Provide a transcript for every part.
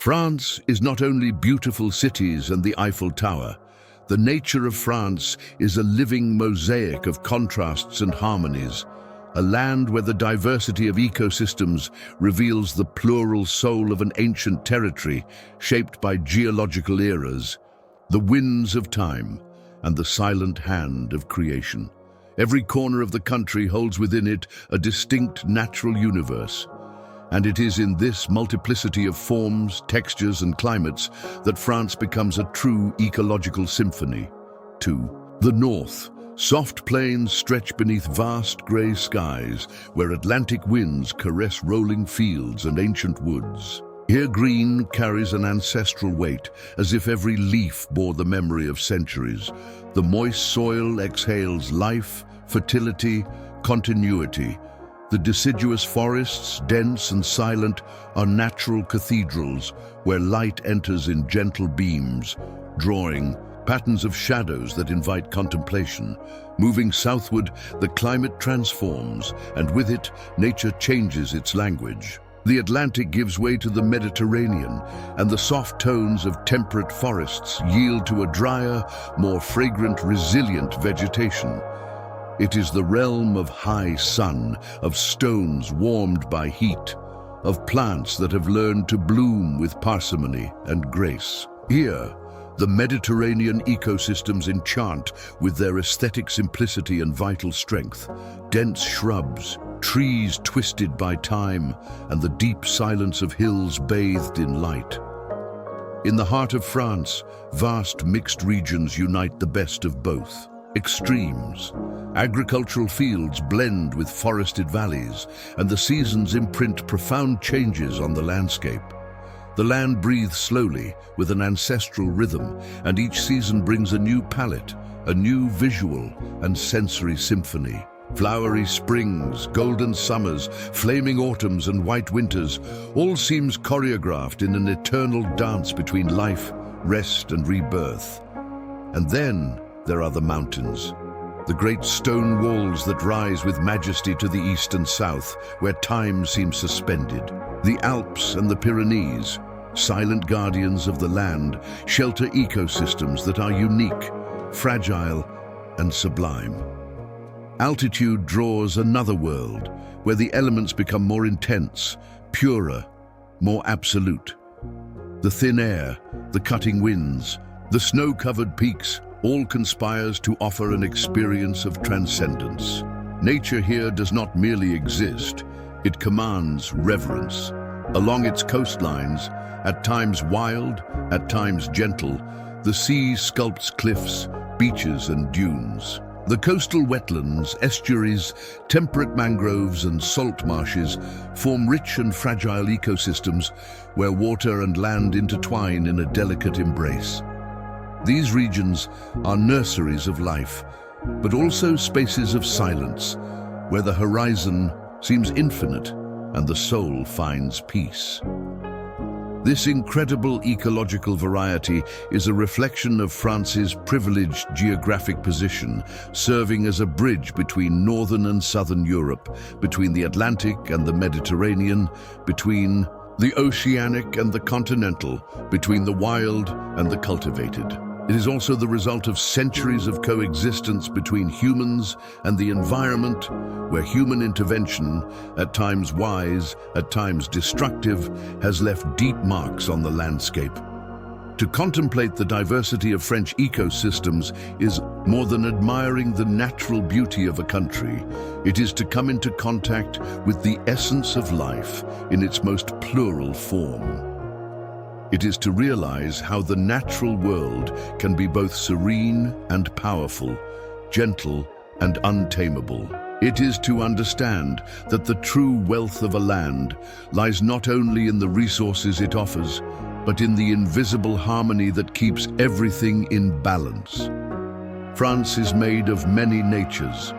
France is not only beautiful cities and the Eiffel Tower. The nature of France is a living mosaic of contrasts and harmonies, a land where the diversity of ecosystems reveals the plural soul of an ancient territory shaped by geological eras, the winds of time, and the silent hand of creation. Every corner of the country holds within it a distinct natural universe, and it is in this multiplicity of forms, textures, and climates that France becomes a true ecological symphony. To the north, soft plains stretch beneath vast grey skies, where Atlantic winds caress rolling fields and ancient woods. Here green carries an ancestral weight, as if every leaf bore the memory of centuries. The moist soil exhales life, fertility, continuity. The deciduous forests, dense and silent, are natural cathedrals where light enters in gentle beams, drawing patterns of shadows that invite contemplation. Moving southward, the climate transforms, and with it, nature changes its language. The Atlantic gives way to the Mediterranean, and the soft tones of temperate forests yield to a drier, more fragrant, resilient vegetation. It is the realm of high sun, of stones warmed by heat, of plants that have learned to bloom with parsimony and grace. Here, the Mediterranean ecosystems enchant with their aesthetic simplicity and vital strength. Dense shrubs, trees twisted by time, and the deep silence of hills bathed in light. In the heart of France, vast mixed regions unite the best of both. Extremes. Agricultural fields blend with forested valleys, and the seasons imprint profound changes on the landscape. The land breathes slowly, with an ancestral rhythm, and each season brings a new palette, a new visual and sensory symphony. Flowery springs, golden summers, flaming autumns and white winters, all seems choreographed in an eternal dance between life, rest and rebirth. And then there are the mountains, the great stone walls that rise with majesty to the east and south, where time seems suspended. The Alps and the Pyrenees, silent guardians of the land, shelter ecosystems that are unique, fragile, and sublime. Altitude draws another world, where the elements become more intense, purer, more absolute. The thin air, the cutting winds, the snow-covered peaks, all conspires to offer an experience of transcendence. Nature here does not merely exist, it commands reverence. Along its coastlines, at times wild, at times gentle, the sea sculpts cliffs, beaches and dunes. The coastal wetlands, estuaries, temperate mangroves and salt marshes form rich and fragile ecosystems where water and land intertwine in a delicate embrace. These regions are nurseries of life, but also spaces of silence, where the horizon seems infinite and the soul finds peace. This incredible ecological variety is a reflection of France's privileged geographic position, serving as a bridge between northern and southern Europe, between the Atlantic and the Mediterranean, between the oceanic and the continental, between the wild and the cultivated. It is also the result of centuries of coexistence between humans and the environment, where human intervention, at times wise, at times destructive, has left deep marks on the landscape. To contemplate the diversity of French ecosystems is more than admiring the natural beauty of a country. It is to come into contact with the essence of life in its most plural form. It is to realize how the natural world can be both serene and powerful, gentle and untamable. It is to understand that the true wealth of a land lies not only in the resources it offers, but in the invisible harmony that keeps everything in balance. France is made of many natures,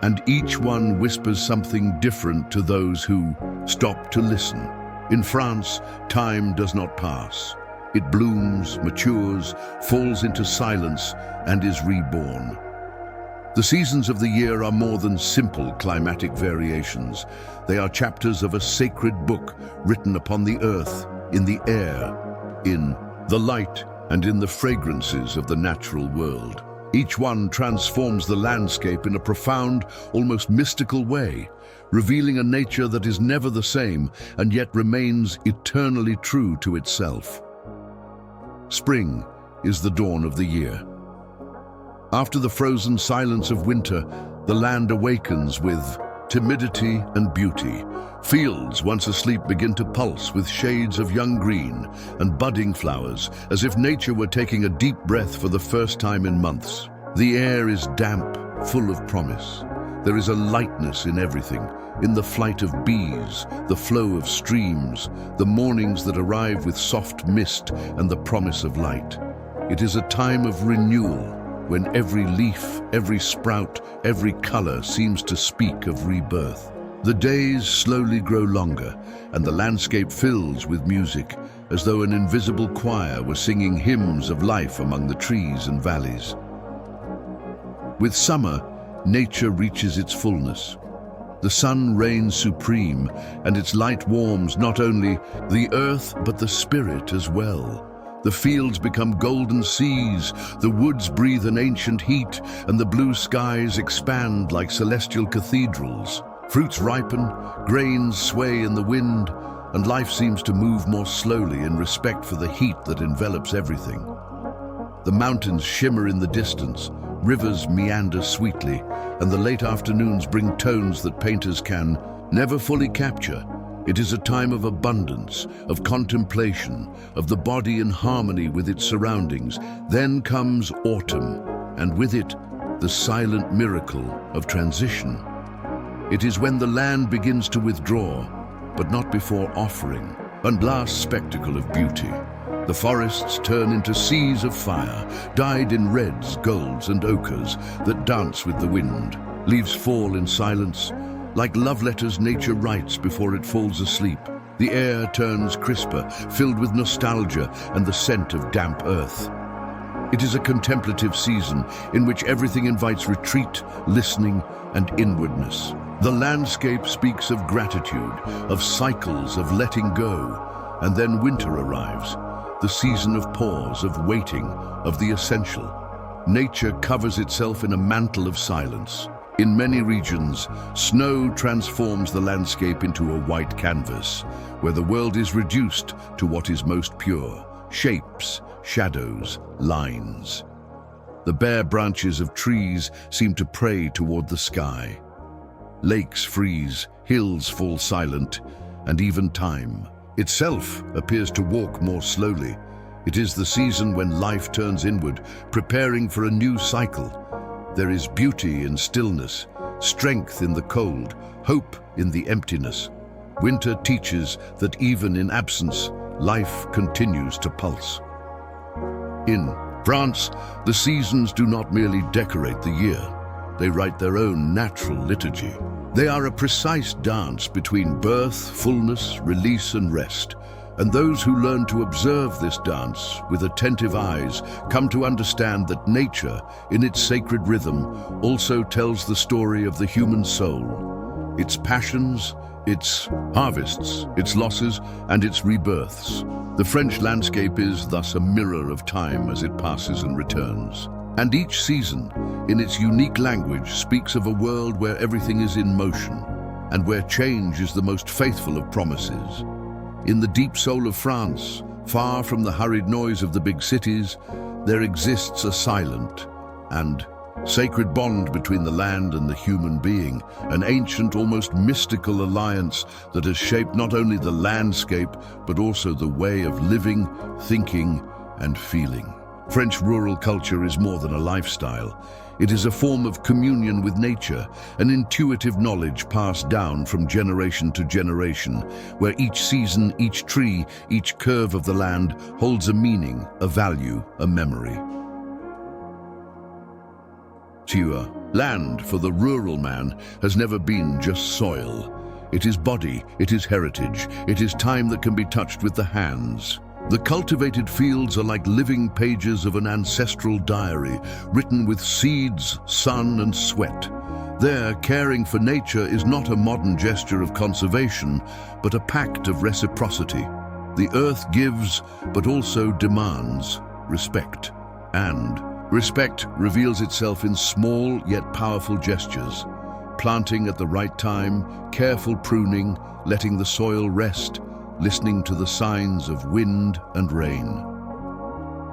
and each one whispers something different to those who stop to listen. In France, time does not pass. It blooms, matures, falls into silence, and is reborn. The seasons of the year are more than simple climatic variations. They are chapters of a sacred book written upon the earth, in the air, in the light, and in the fragrances of the natural world. Each one transforms the landscape in a profound, almost mystical way, revealing a nature that is never the same and yet remains eternally true to itself. Spring is the dawn of the year. After the frozen silence of winter, the land awakens with timidity and beauty. Fields once asleep begin to pulse with shades of young green and budding flowers, as if nature were taking a deep breath for the first time in months. The air is damp, full of promise. There is a lightness in everything, in the flight of bees, the flow of streams, the mornings that arrive with soft mist and the promise of light. It is a time of renewal, when every leaf, every sprout, every color seems to speak of rebirth. The days slowly grow longer, and the landscape fills with music, as though an invisible choir were singing hymns of life among the trees and valleys. With summer, nature reaches its fullness. The sun reigns supreme, and its light warms not only the earth but the spirit as well. The fields become golden seas, the woods breathe an ancient heat, and the blue skies expand like celestial cathedrals. Fruits ripen, grains sway in the wind, and life seems to move more slowly in respect for the heat that envelops everything. The mountains shimmer in the distance, rivers meander sweetly, and the late afternoons bring tones that painters can never fully capture. It is a time of abundance, of contemplation, of the body in harmony with its surroundings. Then comes autumn, and with it, the silent miracle of transition. It is when the land begins to withdraw, but not before offering. One last spectacle of beauty. The forests turn into seas of fire, dyed in reds, golds, and ochres that dance with the wind. Leaves fall in silence. Like love letters nature writes before it falls asleep. The air turns crisper, filled with nostalgia and the scent of damp earth. It is a contemplative season in which everything invites retreat, listening, and inwardness. The landscape speaks of gratitude, of cycles of letting go, and then winter arrives, the season of pause, of waiting, of the essential. Nature covers itself in a mantle of silence. In many regions, snow transforms the landscape into a white canvas, where the world is reduced to what is most pure: shapes, shadows, lines. The bare branches of trees seem to pray toward the sky. Lakes freeze, hills fall silent, and even time itself appears to walk more slowly. It is the season when life turns inward, preparing for a new cycle. There is beauty in stillness, strength in the cold, hope in the emptiness. Winter teaches that even in absence, life continues to pulse. In France, the seasons do not merely decorate the year. They write their own natural liturgy. They are a precise dance between birth, fullness, release, and rest. And those who learn to observe this dance with attentive eyes come to understand that nature, in its sacred rhythm, also tells the story of the human soul, its passions, its harvests, its losses, and its rebirths. The French landscape is thus a mirror of time as it passes and returns. And each season, in its unique language, speaks of a world where everything is in motion, and where change is the most faithful of promises. In the deep soul of France, far from the hurried noise of the big cities, there exists a silent and sacred bond between the land and the human being, an ancient, almost mystical alliance that has shaped not only the landscape, but also the way of living, thinking, and feeling. French rural culture is more than a lifestyle. It is a form of communion with nature, an intuitive knowledge passed down from generation to generation, where each season, each tree, each curve of the land holds a meaning, a value, a memory. Land for the rural man has never been just soil. It is body, it is heritage, it is time that can be touched with the hands. The cultivated fields are like living pages of an ancestral diary, written with seeds, sun, and sweat. There, caring for nature is not a modern gesture of conservation, but a pact of reciprocity. The earth gives, but also demands, respect. And respect reveals itself in small yet powerful gestures. Planting at the right time, careful pruning, letting the soil rest, listening to the signs of wind and rain.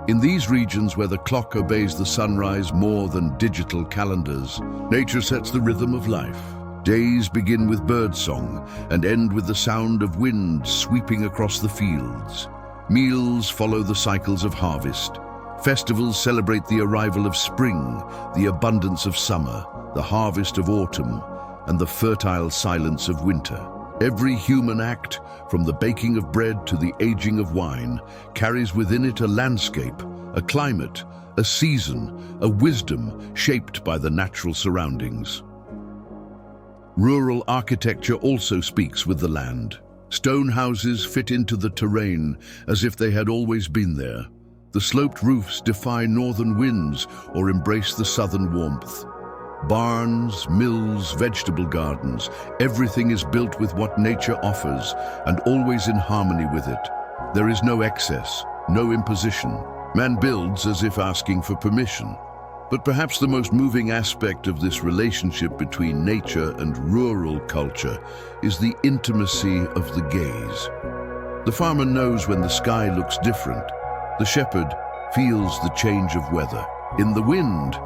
In these regions where the clock obeys the sunrise more than digital calendars, nature sets the rhythm of life. Days begin with birdsong and end with the sound of wind sweeping across the fields. Meals follow the cycles of harvest. Festivals celebrate the arrival of spring, the abundance of summer, the harvest of autumn, and the fertile silence of winter. Every human act, from the baking of bread to the aging of wine, carries within it a landscape, a climate, a season, a wisdom shaped by the natural surroundings. Rural architecture also speaks with the land. Stone houses fit into the terrain as if they had always been there. The sloped roofs defy northern winds or embrace the southern warmth. Barns, mills, vegetable gardens, everything is built with what nature offers and always in harmony with it. There is no excess, no imposition. Man builds as if asking for permission. But perhaps the most moving aspect of this relationship between nature and rural culture is the intimacy of the gaze. The farmer knows when the sky looks different. The shepherd feels the change of weather. In the wind,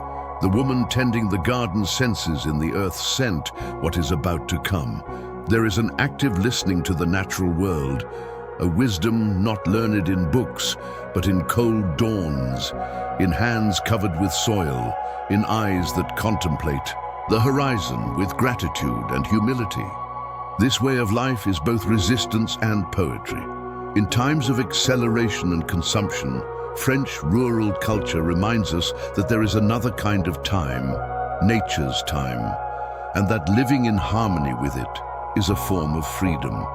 the woman tending the garden senses in the earth's scent what is about to come. There is an active listening to the natural world, a wisdom not learned in books, but in cold dawns, in hands covered with soil, in eyes that contemplate the horizon with gratitude and humility. This way of life is both resistance and poetry. In times of acceleration and consumption, French rural culture reminds us that there is another kind of time, nature's time, and that living in harmony with it is a form of freedom.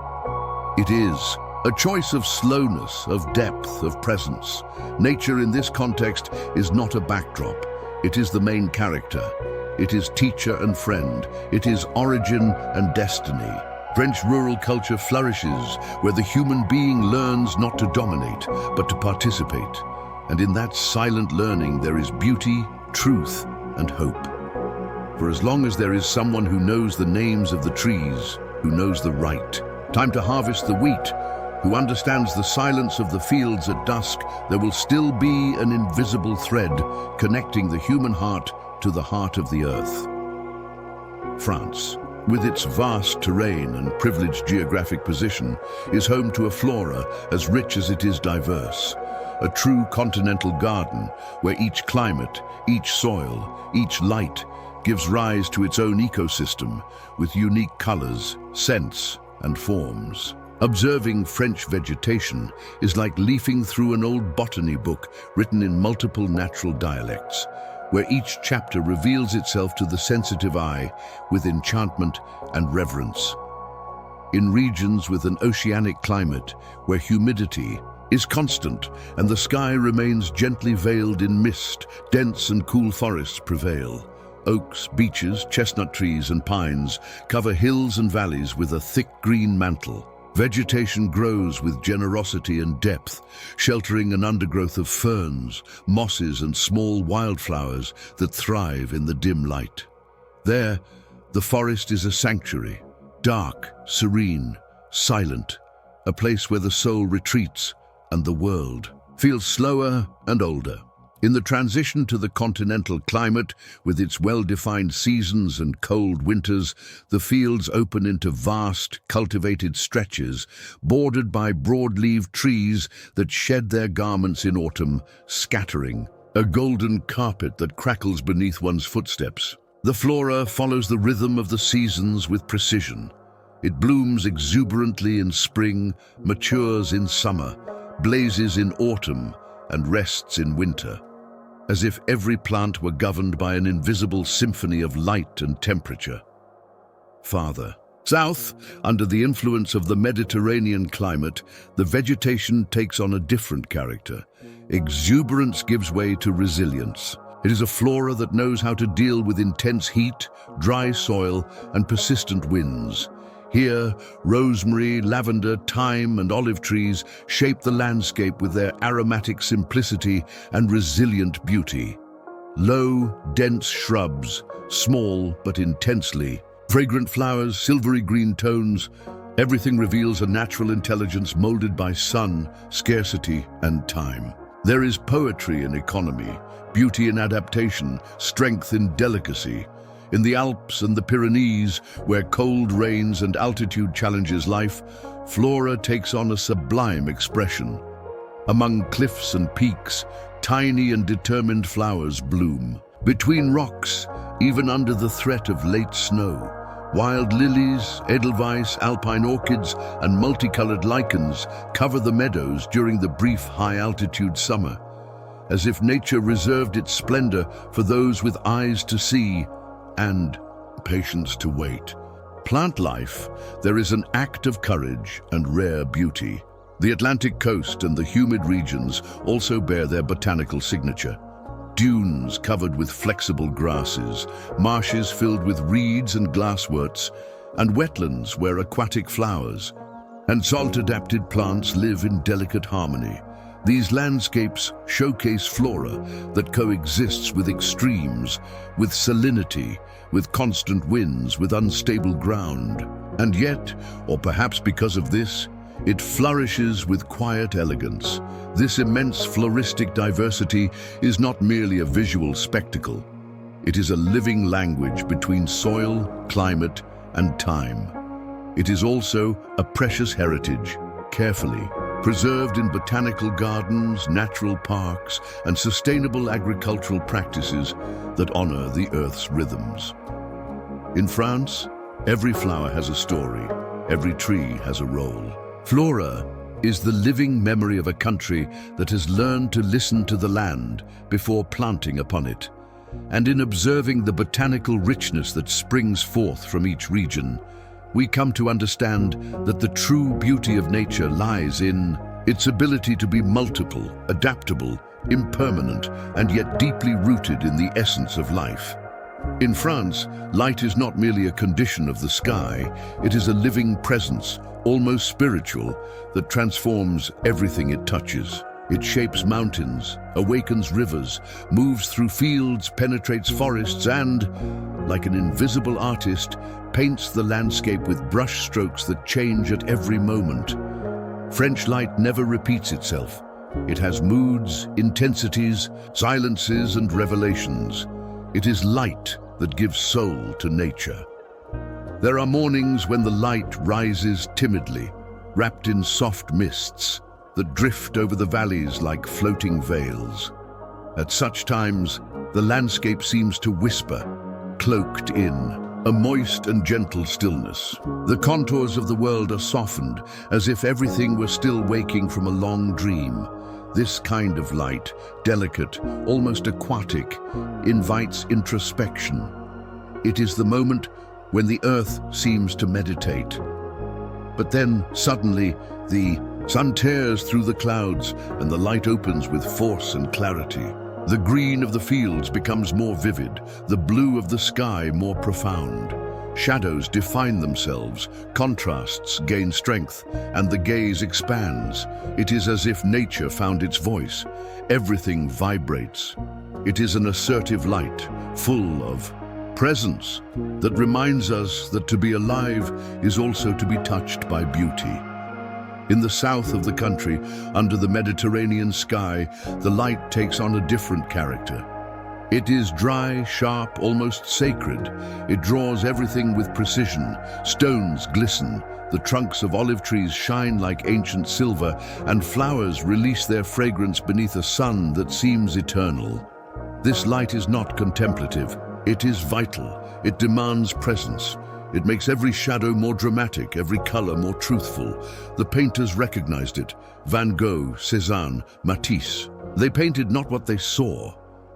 It is a choice of slowness, of depth, of presence. Nature in this context is not a backdrop. It is the main character. It is teacher and friend. It is origin and destiny. French rural culture flourishes where the human being learns not to dominate, but to participate. And in that silent learning there is beauty, truth, and hope. For as long as there is someone who knows the names of the trees, who knows the right time to harvest the wheat, who understands the silence of the fields at dusk, there will still be an invisible thread connecting the human heart to the heart of the earth. France, with its vast terrain and privileged geographic position, is home to a flora as rich as it is diverse. A true continental garden where each climate, each soil, each light gives rise to its own ecosystem with unique colors, scents, and forms. Observing French vegetation is like leafing through an old botany book written in multiple natural dialects, where each chapter reveals itself to the sensitive eye with enchantment and reverence. In regions with an oceanic climate, where humidity is constant and the sky remains gently veiled in mist, dense and cool forests prevail. Oaks, beeches, chestnut trees and pines cover hills and valleys with a thick green mantle. Vegetation grows with generosity and depth, sheltering an undergrowth of ferns, mosses and small wildflowers that thrive in the dim light. There, the forest is a sanctuary, dark, serene, silent, a place where the soul retreats and the world feels slower and older. In the transition to the continental climate, with its well-defined seasons and cold winters, the fields open into vast, cultivated stretches, bordered by broad-leaved trees that shed their garments in autumn, scattering, a golden carpet that crackles beneath one's footsteps. The flora follows the rhythm of the seasons with precision. It blooms exuberantly in spring, matures in summer, blazes in autumn, and rests in winter, as if every plant were governed by an invisible symphony of light and temperature. Farther south, under the influence of the Mediterranean climate, the vegetation takes on a different character. Exuberance gives way to resilience. It is a flora that knows how to deal with intense heat, dry soil, and persistent winds. Here, rosemary, lavender, thyme, and olive trees shape the landscape with their aromatic simplicity and resilient beauty. Low, dense shrubs, small but intensely. Fragrant flowers, silvery green tones, everything reveals a natural intelligence molded by sun, scarcity, and time. There is poetry in economy, beauty in adaptation, strength in delicacy. In the Alps and the Pyrenees, where cold rains and altitude challenges life, flora takes on a sublime expression. Among cliffs and peaks, tiny and determined flowers bloom. Between rocks, even under the threat of late snow, wild lilies, edelweiss, alpine orchids, and multicolored lichens cover the meadows during the brief high-altitude summer, as if nature reserved its splendor for those with eyes to see and patience to wait. Plant life, there is an act of courage and rare beauty. The Atlantic coast and the humid regions also bear their botanical signature. Dunes covered with flexible grasses, marshes filled with reeds and glassworts, and wetlands where aquatic flowers and salt-adapted plants live in delicate harmony. These landscapes showcase flora that coexists with extremes, with salinity, with constant winds, with unstable ground. And yet, or perhaps because of this, it flourishes with quiet elegance. This immense floristic diversity is not merely a visual spectacle. It is a living language between soil, climate, and time. It is also a precious heritage, carefully preserved in botanical gardens, natural parks, and sustainable agricultural practices that honor the Earth's rhythms. In France, every flower has a story, every tree has a role. Flora is the living memory of a country that has learned to listen to the land before planting upon it. And in observing the botanical richness that springs forth from each region, we come to understand that the true beauty of nature lies in its ability to be multiple, adaptable, impermanent, and yet deeply rooted in the essence of life. In France, light is not merely a condition of the sky, it is a living presence, almost spiritual, that transforms everything it touches. It shapes mountains, awakens rivers, moves through fields, penetrates forests, and, like an invisible artist, paints the landscape with brush strokes that change at every moment. French light never repeats itself. It has moods, intensities, silences, and revelations. It is light that gives soul to nature. There are mornings when the light rises timidly, wrapped in soft mists that drift over the valleys like floating veils. At such times, the landscape seems to whisper, cloaked in a moist and gentle stillness. The contours of the world are softened, as if everything were still waking from a long dream. This kind of light, delicate, almost aquatic, invites introspection. It is the moment when the earth seems to meditate. But then, suddenly, the sun tears through the clouds and the light opens with force and clarity. The green of the fields becomes more vivid, the blue of the sky more profound. Shadows define themselves, contrasts gain strength, and the gaze expands. It is as if nature found its voice. Everything vibrates. It is an assertive light, full of presence, that reminds us that to be alive is also to be touched by beauty. In the south of the country, under the Mediterranean sky, the light takes on a different character. It is dry, sharp, almost sacred. It draws everything with precision. Stones glisten, the trunks of olive trees shine like ancient silver, and flowers release their fragrance beneath a sun that seems eternal. This light is not contemplative. It is vital. It demands presence. It makes every shadow more dramatic, every color more truthful. The painters recognized it. Van Gogh, Cézanne, Matisse. They painted not what they saw,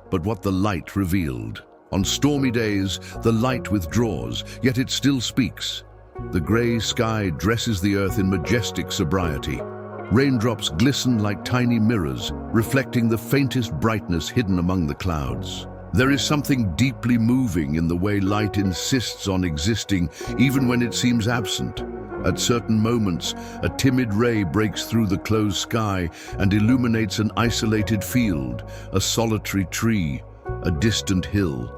but what the light revealed. On stormy days, the light withdraws, yet it still speaks. The gray sky dresses the earth in majestic sobriety. Raindrops glisten like tiny mirrors, reflecting the faintest brightness hidden among the clouds. There is something deeply moving in the way light insists on existing even when it seems absent. At certain moments, a timid ray breaks through the closed sky and illuminates an isolated field, a solitary tree, a distant hill.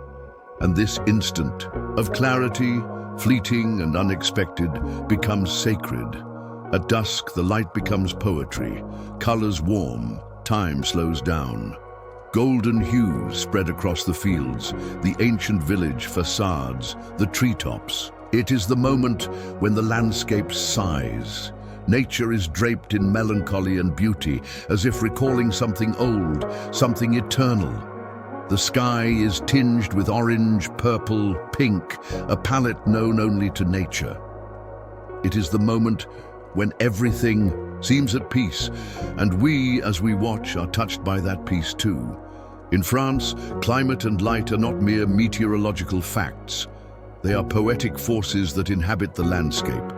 And this instant of clarity, fleeting and unexpected, becomes sacred. At dusk, the light becomes poetry, colors warm, time slows down. Golden hues spread across the fields, the ancient village facades, the treetops. It is the moment when the landscape sighs. Nature is draped in melancholy and beauty, as if recalling something old, something eternal. The sky is tinged with orange, purple, pink, a palette known only to nature. It is the moment when everything seems at peace, and we, as we watch, are touched by that peace too. In France, climate and light are not mere meteorological facts. They are poetic forces that inhabit the landscape.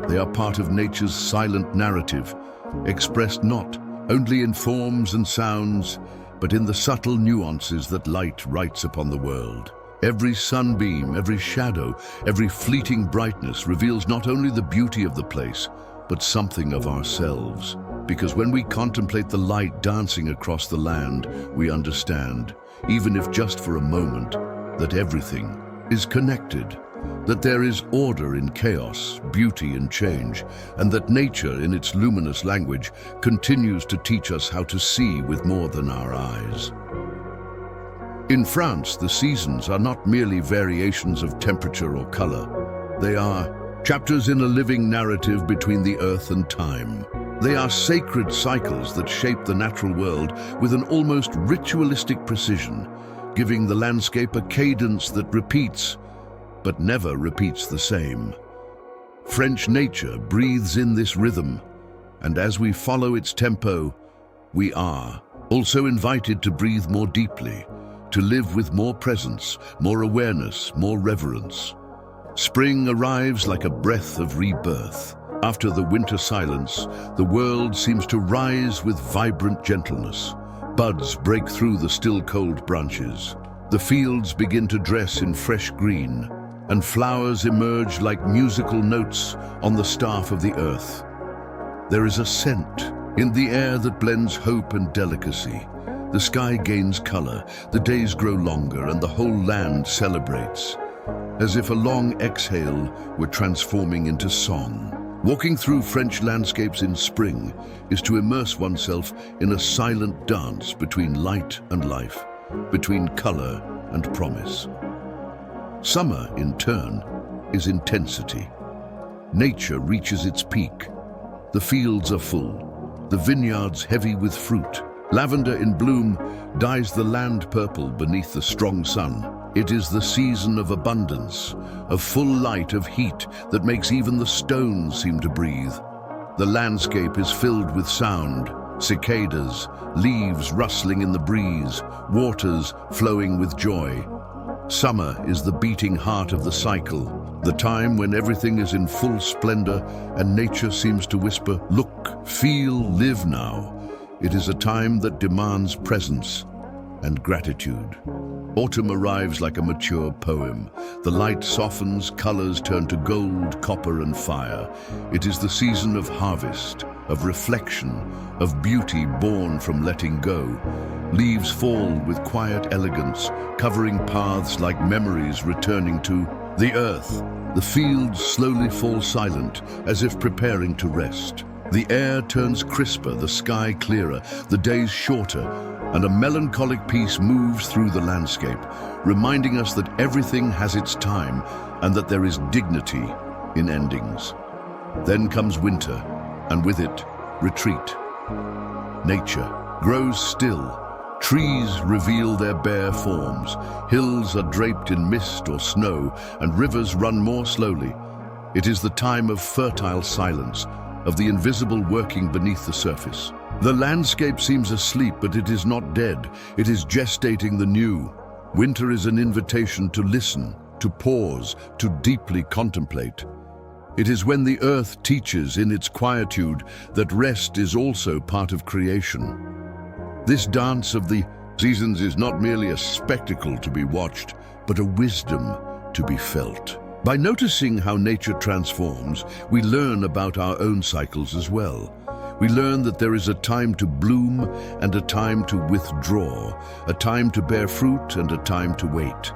They are part of nature's silent narrative, expressed not only in forms and sounds, but in the subtle nuances that light writes upon the world. Every sunbeam, every shadow, every fleeting brightness reveals not only the beauty of the place, but something of ourselves. Because when we contemplate the light dancing across the land, we understand, even if just for a moment, that everything is connected, that there is order in chaos, beauty in change, and that nature, in its luminous language, continues to teach us how to see with more than our eyes. In France, the seasons are not merely variations of temperature or color. They are chapters in a living narrative between the earth and time. They are sacred cycles that shape the natural world with an almost ritualistic precision, giving the landscape a cadence that repeats, but never repeats the same. French nature breathes in this rhythm, and as we follow its tempo, we are also invited to breathe more deeply, to live with more presence, more awareness, more reverence. Spring arrives like a breath of rebirth. After the winter silence, the world seems to rise with vibrant gentleness. Buds break through the still cold branches. The fields begin to dress in fresh green, and flowers emerge like musical notes on the staff of the earth. There is a scent in the air that blends hope and delicacy. The sky gains color, the days grow longer, and the whole land celebrates, as if a long exhale were transforming into song. Walking through French landscapes in spring is to immerse oneself in a silent dance between light and life, between color and promise. Summer, in turn, is intensity. Nature reaches its peak. The fields are full, the vineyards heavy with fruit. Lavender in bloom dyes the land purple beneath the strong sun. It is the season of abundance, of full light, of heat that makes even the stones seem to breathe. The landscape is filled with sound, cicadas, leaves rustling in the breeze, waters flowing with joy. Summer is the beating heart of the cycle, the time when everything is in full splendor and nature seems to whisper, "Look, feel, live now." It is a time that demands presence and gratitude. Autumn arrives like a mature poem. The light softens, colors turn to gold, copper, and fire. It is the season of harvest, of reflection, of beauty born from letting go. Leaves fall with quiet elegance, covering paths like memories returning to the earth. The fields slowly fall silent, as if preparing to rest. The air turns crisper, the sky clearer, the days shorter, and a melancholic peace moves through the landscape, reminding us that everything has its time and that there is dignity in endings. Then comes winter, and with it, retreat. Nature grows still. Trees reveal their bare forms. Hills are draped in mist or snow, and rivers run more slowly. It is the time of fertile silence, of the invisible working beneath the surface. The landscape seems asleep, but it is not dead. It is gestating the new. Winter is an invitation to listen, to pause, to deeply contemplate. It is when the earth teaches in its quietude that rest is also part of creation. This dance of the Seasons is not merely a spectacle to be watched, but a wisdom to be felt. By noticing how nature transforms, we learn about our own cycles as well. We learn that there is a time to bloom and a time to withdraw, a time to bear fruit and a time to wait.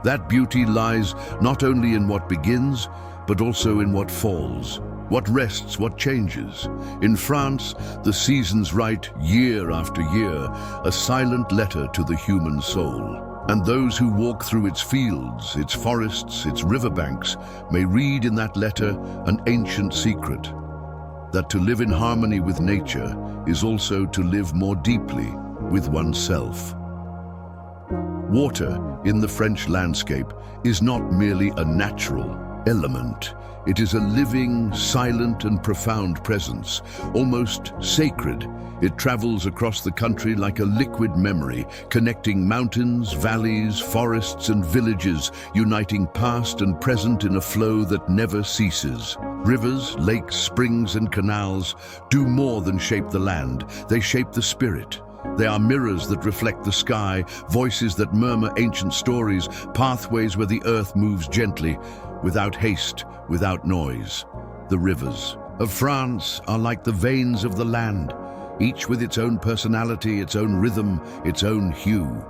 That beauty lies not only in what begins, but also in what falls, what rests, what changes. In France, the seasons write year after year a silent letter to the human soul. And those who walk through its fields, its forests, its riverbanks, may read in that letter an ancient secret, that to live in harmony with nature is also to live more deeply with oneself. Water in the French landscape is not merely a natural element. It is a living, silent and profound presence, almost sacred. It travels across the country like a liquid memory, connecting mountains, valleys, forests and villages, uniting past and present in a flow that never ceases. Rivers, lakes, springs and canals do more than shape the land. They shape the spirit. They are mirrors that reflect the sky, voices that murmur ancient stories, pathways where the earth moves gently, without haste, without noise. The rivers of France are like the veins of the land, each with its own personality, its own rhythm, its own hue.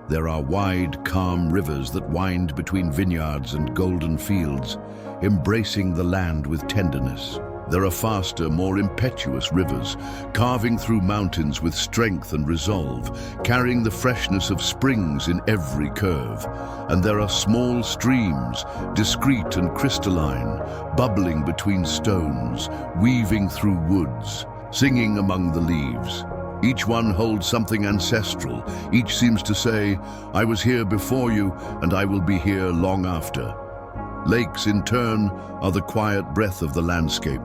There are wide, calm rivers that wind between vineyards and golden fields, embracing the land with tenderness. There are faster, more impetuous rivers, carving through mountains with strength and resolve, carrying the freshness of springs in every curve. And there are small streams, discreet and crystalline, bubbling between stones, weaving through woods, singing among the leaves. Each one holds something ancestral. Each seems to say, "I was here before you, and I will be here long after." Lakes, in turn, are the quiet breath of the landscape,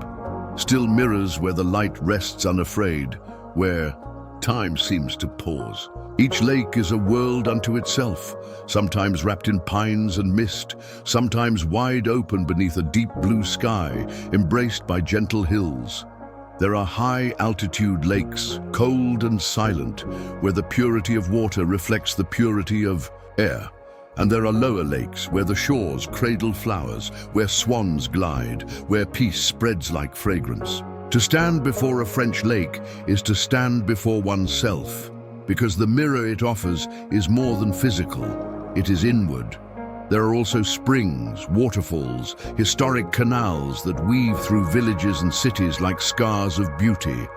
still mirrors where the light rests unafraid, where time seems to pause. Each lake is a world unto itself, sometimes wrapped in pines and mist, sometimes wide open beneath a deep blue sky, embraced by gentle hills. There are high-altitude lakes, cold and silent, where the purity of water reflects the purity of air. And there are lower lakes where the shores cradle flowers, where swans glide, where peace spreads like fragrance. To stand before a French lake is to stand before oneself, because the mirror it offers is more than physical, it is inward. There are also springs, waterfalls, historic canals that weave through villages and cities like scars of beauty.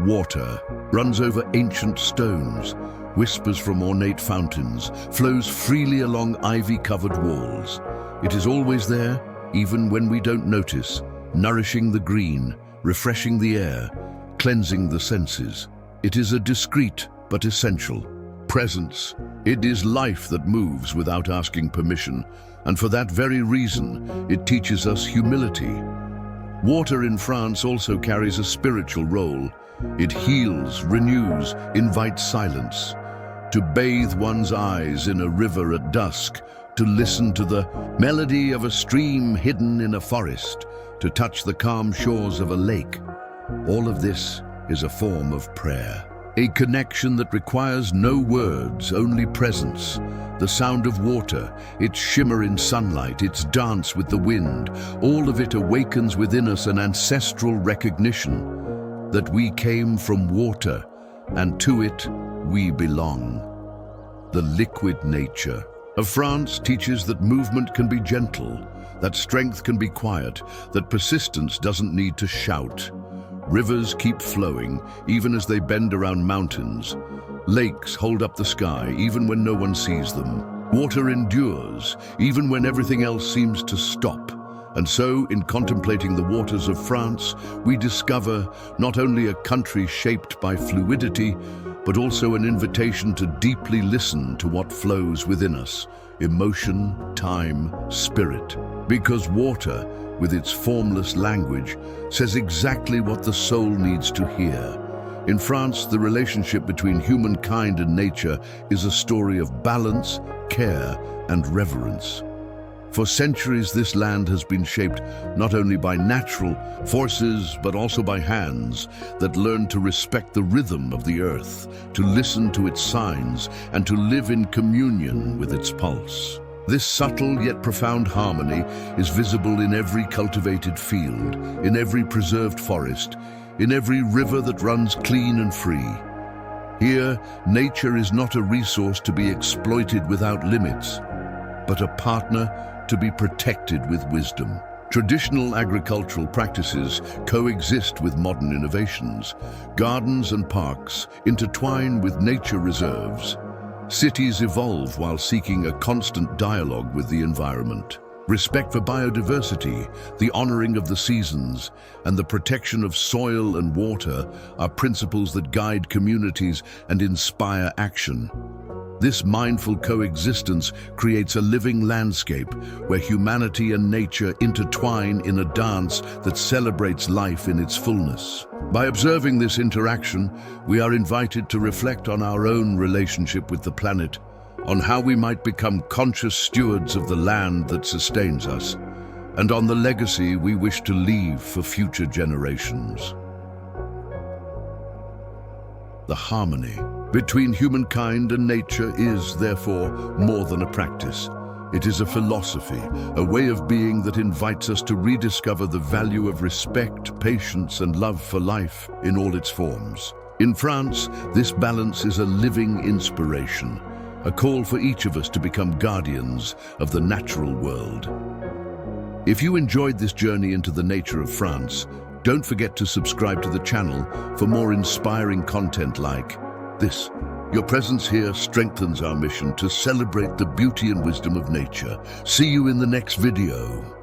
Water runs over ancient stones, whispers from ornate fountains, flows freely along ivy-covered walls. It is always there, even when we don't notice, nourishing the green, refreshing the air, cleansing the senses. It is a discreet but essential presence. It is life that moves without asking permission, and for that very reason, it teaches us humility. Water in France also carries a spiritual role. It heals, renews, invites silence. To bathe one's eyes in a river at dusk, to listen to the melody of a stream hidden in a forest, to touch the calm shores of a lake. All of this is a form of prayer. A connection that requires no words, only presence. The sound of water, its shimmer in sunlight, its dance with the wind, all of it awakens within us an ancestral recognition that we came from water and to it we belong. The liquid nature of France teaches that movement can be gentle, that strength can be quiet, that persistence doesn't need to shout. Rivers keep flowing, even as they bend around mountains. Lakes hold up the sky, even when no one sees them. Water endures, even when everything else seems to stop. And so, in contemplating the waters of France, we discover not only a country shaped by fluidity, but also an invitation to deeply listen to what flows within us: emotion, time, spirit. Because water, with its formless language, says exactly what the soul needs to hear. In France, the relationship between humankind and nature is a story of balance, care, and reverence. For centuries, this land has been shaped not only by natural forces, but also by hands that learned to respect the rhythm of the earth, to listen to its signs, and to live in communion with its pulse. This subtle yet profound harmony is visible in every cultivated field, in every preserved forest, in every river that runs clean and free. Here, nature is not a resource to be exploited without limits, but a partner to be protected with wisdom. Traditional agricultural practices coexist with modern innovations. Gardens and parks intertwine with nature reserves. Cities evolve while seeking a constant dialogue with the environment. Respect for biodiversity, the honoring of the seasons, and the protection of soil and water are principles that guide communities and inspire action. This mindful coexistence creates a living landscape where humanity and nature intertwine in a dance that celebrates life in its fullness. By observing this interaction, we are invited to reflect on our own relationship with the planet, on how we might become conscious stewards of the land that sustains us, and on the legacy we wish to leave for future generations. The harmony between humankind and nature is, therefore, more than a practice. It is a philosophy, a way of being that invites us to rediscover the value of respect, patience, and love for life in all its forms. In France, this balance is a living inspiration, a call for each of us to become guardians of the natural world. If you enjoyed this journey into the nature of France, don't forget to subscribe to the channel for more inspiring content like this. Your presence here strengthens our mission to celebrate the beauty and wisdom of nature. See you in the next video.